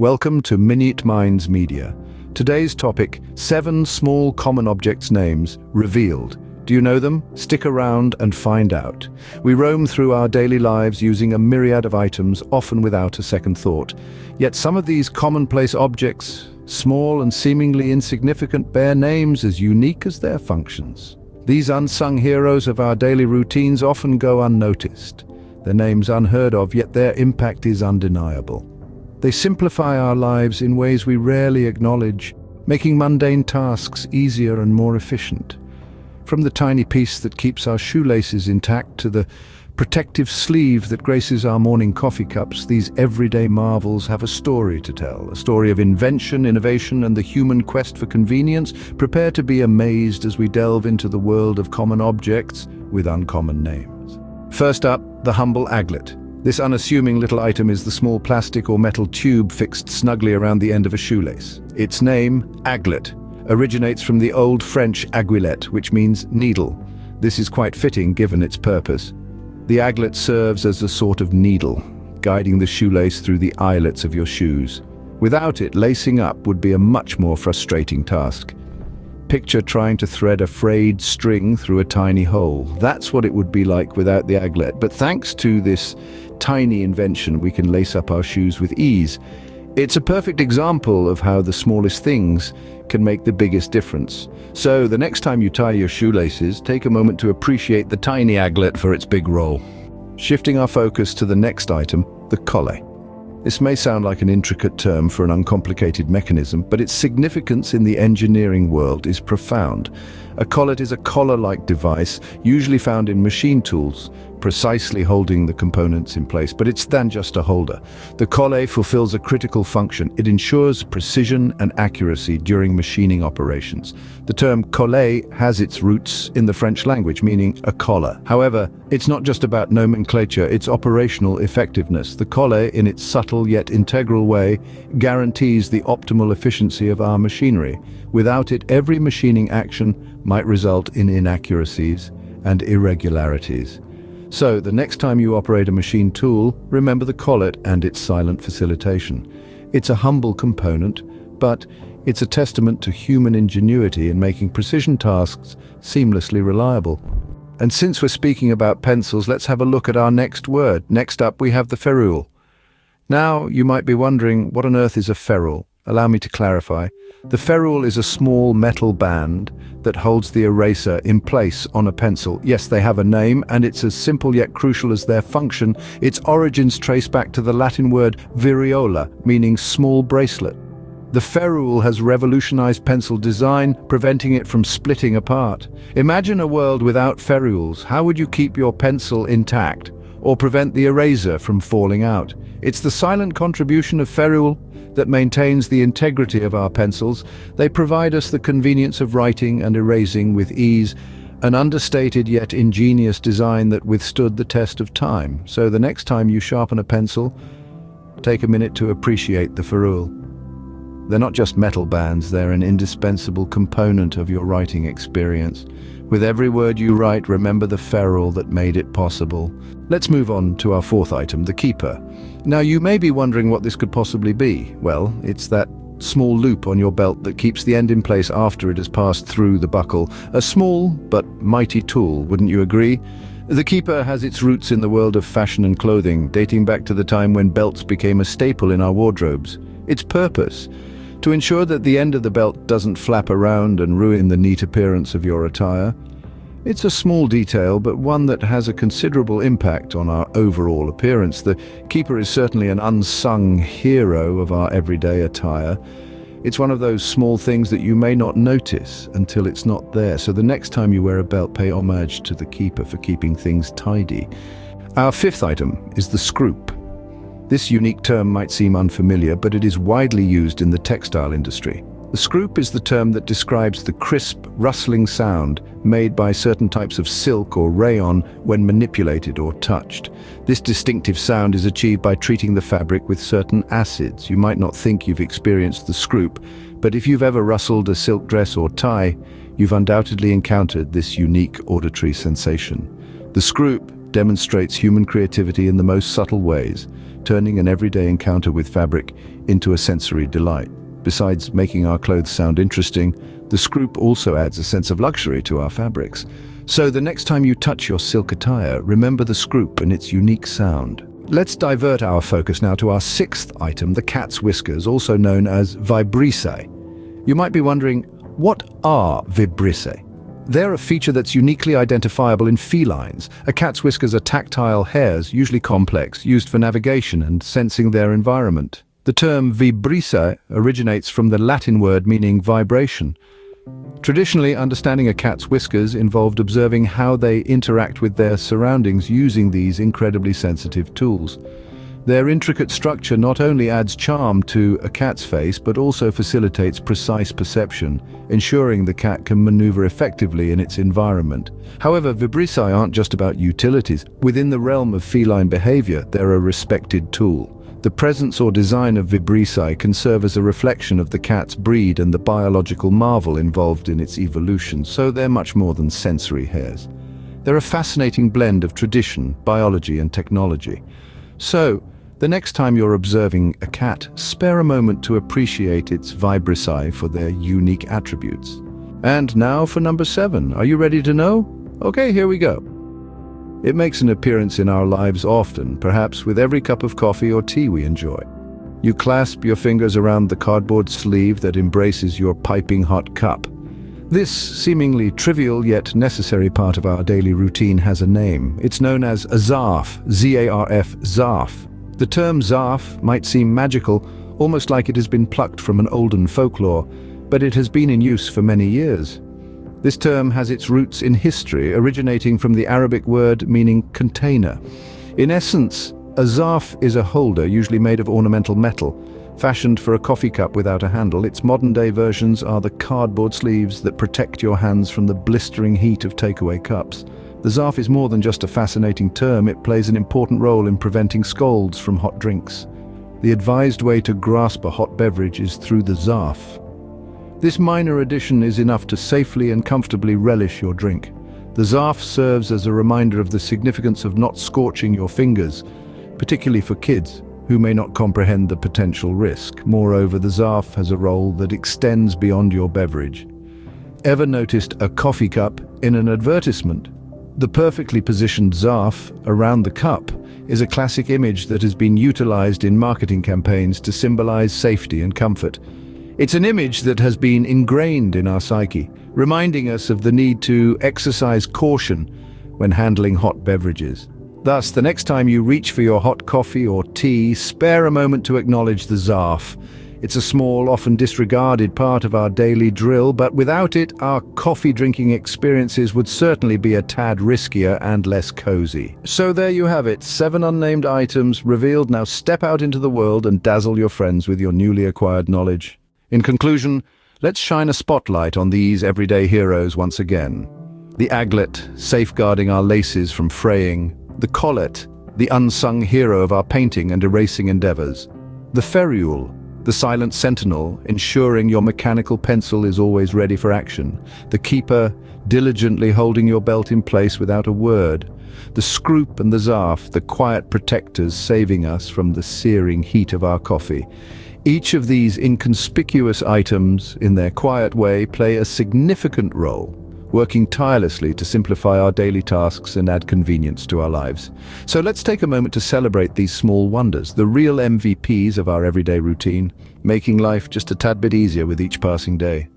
Welcome to Minute Minds Media. Today's topic, 7 small common objects names revealed. Do you know them? Stick around and find out. We roam through our daily lives using a myriad of items, often without a second thought. Yet some of these commonplace objects, small and seemingly insignificant, bear names as unique as their functions. These unsung heroes of our daily routines often go unnoticed. Their names unheard of, yet their impact is undeniable. They simplify our lives in ways we rarely acknowledge, making mundane tasks easier and more efficient. From the tiny piece that keeps our shoelaces intact to the protective sleeve that graces our morning coffee cups, these everyday marvels have a story to tell, a story of invention, innovation, and the human quest for convenience. Prepare to be amazed as we delve into the world of common objects with uncommon names. First up, the humble aglet. This unassuming little item is the small plastic or metal tube fixed snugly around the end of a shoelace. Its name, aglet, originates from the Old French aiguillette, which means needle. This is quite fitting given its purpose. The aglet serves as a sort of needle, guiding the shoelace through the eyelets of your shoes. Without it, lacing up would be a much more frustrating task. Picture trying to thread a frayed string through a tiny hole. That's what it would be like without the aglet. But thanks to this tiny invention, we can lace up our shoes with ease. It's a perfect example of how the smallest things can make the biggest difference. So the next time you tie your shoelaces, take a moment to appreciate the tiny aglet for its big role. Shifting our focus to the next item, the collet. This may sound like an intricate term for an uncomplicated mechanism, but its significance in the engineering world is profound. A collet is a collar-like device, usually found in machine tools, precisely holding the components in place, but it's than just a holder. The collet fulfills a critical function. It ensures precision and accuracy during machining operations. The term collet has its roots in the French language, meaning a collar. However, it's not just about nomenclature, it's operational effectiveness. The collet, in its subtle yet integral way, guarantees the optimal efficiency of our machinery. Without it, every machining action might result in inaccuracies and irregularities. So, the next time you operate a machine tool, remember the collet and its silent facilitation. It's a humble component, but it's a testament to human ingenuity in making precision tasks seamlessly reliable. And since we're speaking about pencils, let's have a look at our next word. Next up, we have the ferrule. Now, you might be wondering, what on earth is a ferrule? Allow me to clarify. The ferrule is a small metal band that holds the eraser in place on a pencil. Yes, they have a name, and it's as simple yet crucial as their function. Its origins trace back to the Latin word viriola, meaning small bracelet. The ferrule has revolutionized pencil design, preventing it from splitting apart. Imagine a world without ferrules. How would you keep your pencil intact or prevent the eraser from falling out? It's the silent contribution of ferrule that maintains the integrity of our pencils. They provide us the convenience of writing and erasing with ease, an understated yet ingenious design that withstood the test of time. So the next time you sharpen a pencil, take a minute to appreciate the ferrule. They're not just metal bands, they're an indispensable component of your writing experience. With every word you write, remember the ferrule that made it possible. Let's move on to our fourth item, the keeper. Now, you may be wondering what this could possibly be. Well, it's that small loop on your belt that keeps the end in place after it has passed through the buckle. A small but mighty tool, wouldn't you agree? The keeper has its roots in the world of fashion and clothing, dating back to the time when belts became a staple in our wardrobes. Its purpose: to ensure that the end of the belt doesn't flap around and ruin the neat appearance of your attire. It's a small detail, but one that has a considerable impact on our overall appearance. The keeper is certainly an unsung hero of our everyday attire. It's one of those small things that you may not notice until it's not there. So the next time you wear a belt, pay homage to the keeper for keeping things tidy. Our fifth item is the scroop. This unique term might seem unfamiliar, but it is widely used in the textile industry. The scroop is the term that describes the crisp, rustling sound made by certain types of silk or rayon when manipulated or touched. This distinctive sound is achieved by treating the fabric with certain acids. You might not think you've experienced the scroop, but if you've ever rustled a silk dress or tie, you've undoubtedly encountered this unique auditory sensation. The scroop demonstrates human creativity in the most subtle ways, turning an everyday encounter with fabric into a sensory delight. Besides making our clothes sound interesting, the scroop also adds a sense of luxury to our fabrics. So the next time you touch your silk attire, remember the scroop and its unique sound. Let's divert our focus now to our sixth item, the cat's whiskers, also known as vibrissae. You might be wondering, what are vibrissae? They're a feature that's uniquely identifiable in felines. A cat's whiskers are tactile hairs, usually complex, used for navigation and sensing their environment. The term vibrissae originates from the Latin word meaning vibration. Traditionally, understanding a cat's whiskers involved observing how they interact with their surroundings using these incredibly sensitive tools. Their intricate structure not only adds charm to a cat's face, but also facilitates precise perception, ensuring the cat can maneuver effectively in its environment. However, vibrissae aren't just about utilities. Within the realm of feline behavior, they're a respected tool. The presence or design of vibrissae can serve as a reflection of the cat's breed and the biological marvel involved in its evolution, so they're much more than sensory hairs. They're a fascinating blend of tradition, biology, and technology. So, the next time you're observing a cat, spare a moment to appreciate its vibrissae for their unique attributes. And now for number 7. Are you ready to know? Okay, here we go. It makes an appearance in our lives often, perhaps with every cup of coffee or tea we enjoy. You clasp your fingers around the cardboard sleeve that embraces your piping hot cup. This seemingly trivial yet necessary part of our daily routine has a name. It's known as a zarf, Z-A-R-F, zarf. The term zarf might seem magical, almost like it has been plucked from an olden folklore, but it has been in use for many years. This term has its roots in history, originating from the Arabic word meaning container. In essence, a zarf is a holder, usually made of ornamental metal, fashioned for a coffee cup without a handle. Its modern-day versions are the cardboard sleeves that protect your hands from the blistering heat of takeaway cups. The zarf is more than just a fascinating term, it plays an important role in preventing scalds from hot drinks. The advised way to grasp a hot beverage is through the zarf. This minor addition is enough to safely and comfortably relish your drink. The zarf serves as a reminder of the significance of not scorching your fingers, particularly for kids who may not comprehend the potential risk. Moreover, the zarf has a role that extends beyond your beverage. Ever noticed a coffee cup in an advertisement? The perfectly positioned zarf around the cup is a classic image that has been utilized in marketing campaigns to symbolize safety and comfort. It's an image that has been ingrained in our psyche, reminding us of the need to exercise caution when handling hot beverages. Thus, the next time you reach for your hot coffee or tea, spare a moment to acknowledge the zarf. It's a small, often disregarded part of our daily drill, but without it, our coffee drinking experiences would certainly be a tad riskier and less cozy. So there you have it, 7 unnamed items revealed. Now step out into the world and dazzle your friends with your newly acquired knowledge. In conclusion, let's shine a spotlight on these everyday heroes once again. The aglet, safeguarding our laces from fraying. The collet, the unsung hero of our painting and erasing endeavors. The ferrule, the silent sentinel, ensuring your mechanical pencil is always ready for action. The keeper, diligently holding your belt in place without a word. The scroop and the zarf, the quiet protectors saving us from the searing heat of our coffee. Each of these inconspicuous items, in their quiet way, play a significant role, working tirelessly to simplify our daily tasks and add convenience to our lives. So let's take a moment to celebrate these small wonders, the real MVPs of our everyday routine, making life just a tad bit easier with each passing day.